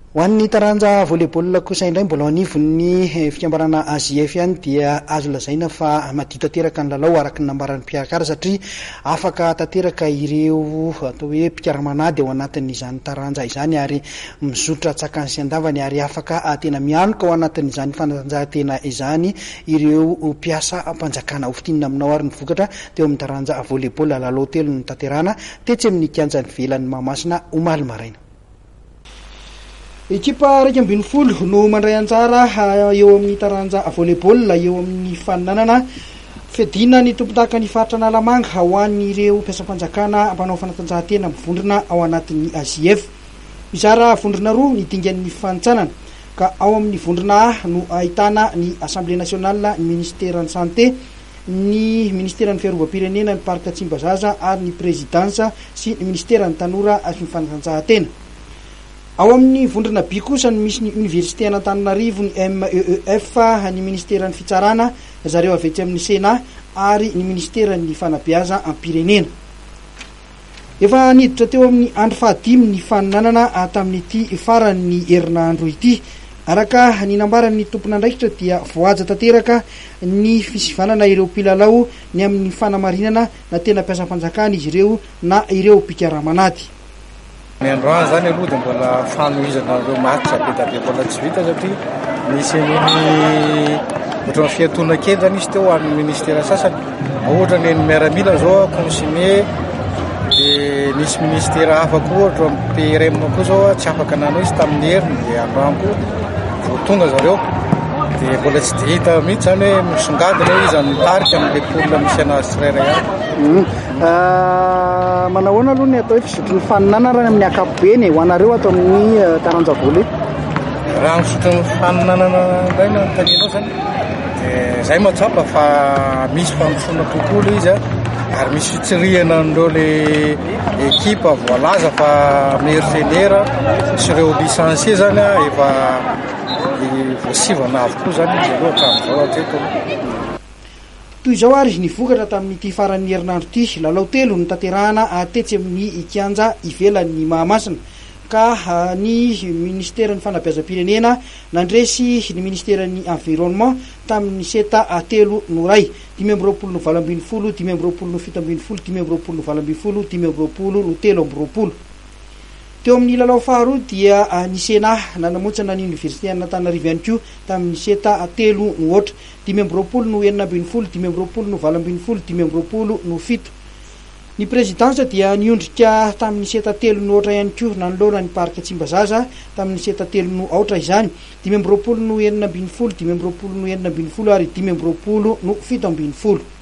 Hoan'ny taranja volleyball kosa indray mbola anivon'ny fikambanana ASIEF ihany dia azo lazaina fa madio tanteraka ny lalao araka ny nambaran'ny mpiarakara satria afaka tanteraka ireo atao hoe mpikaramanady ao anatin'izany taranja izany ary mizotra tsakany sy andavany ary afaka tena mianoka ao anatin'izany fanatanjahantena izany ireo mpiasa mpanjakana hofitinina aminao ary ny vokatra teo amin'ny taranja volleyball lalao telo ny tanterana tetsy amin'ny kianjan'ny velan'ny Mahamasina omaly maraina. Ekipa 20 no mandray anjara eo amin'ny taranja volleyball eo amin'ny fifaninanana fedina ny tompon-daka ny faritra Analamanga ho an'ireo mpiasam-panjakana mpanao fanatanjahantena mivondrona ao anatin'ny ASIEF. Mizara vondrona roa ny dingan'ny fantsanana ka ao amin'ny vondrona no ahitana ny Assemblée nationale, ny ministère santé, ny ministère ny fiarovam-pirenena, ny parc Tsimbazaza ary ny présidence sy ny ministère ny tanora sy ny fanatanjahantena. Ao amin'ny vondrona B kosa ny misy ny université Antananarivo, ny MEEF, ny ministère ny fitsarana zareo avetsy amin'ny Sénat ary ny ministère ny fanabeaza am-pirenena. Efa niditra teo amin'ny andro fahadimy ny faninanana tamin'ity faran'ny herinandro ity. Araka ny nambaran'ny tompon'andraikitra dia voaja tanteraka ny fisivanana ireo mpilalao ny amin'ny fanamarinana na tena mpiasam-panjakana izy ireo na ireo mpikaramanady. Ny androany zany aloha dia mbola fanomezana ireo matcha be da be mbola tsy vita satria nisy ny ohatran'ny fiatoana kely zany izy teo amin'ny ministera sasany ohatra ny miaramila zao consommer dia nisy ministera hafa koa ohatra PRM koa zao tsy afaka nanao izy tamin'ny heriny dia androany koa vao tonga zareo dia mbola tsy dia hita mihitsy zany hoe misongadina izy mitarika amin'ilay polina misy anazy tsirairay avy. Manahoana aloha ny atao hoe fisotro ny faninanana raha amin'ny ankapobeny ho anareo ato amin'ny taranja volley. Raha misotro ny faninanana indray no tanenao zany dia izay matsapa fa misy fandrosoana tokoa izy ary misy fitsirihana andreo le ekipa voalaza fa mercenaire sy ireo licencié zany efa voasivana avokoa zany izy aloha hatramin'izao hatreto. Toy izao ary ny vokatra tamin'ity faran'ny herinandro ity lalao telo ny tanterahana tetsy amin'ny kianja ivelan'ny Mahamasina ka ny ministère ny fanabeazam-pirenena nandresy ny ministère ny environnement tamin'ny seta telo no ray 520 no 220, 520 no 720, 520 no 220, 520 no 320. Teo amin'ny lalao faharoa dia ny Sénat nanamontsana ny université Antananarivo ihany koa tamin'ny seta telo no ohatra 520 no 420, 520 no 220, 520 no 7. Ny présidence dia niondrika tamin'ny seta telo no ohatra ihany koa nanoloana ny parc Tsimbazaza tamin'ny seta telo no ohatra izany 520 no 420, 520 no 420 ary 520 no 720.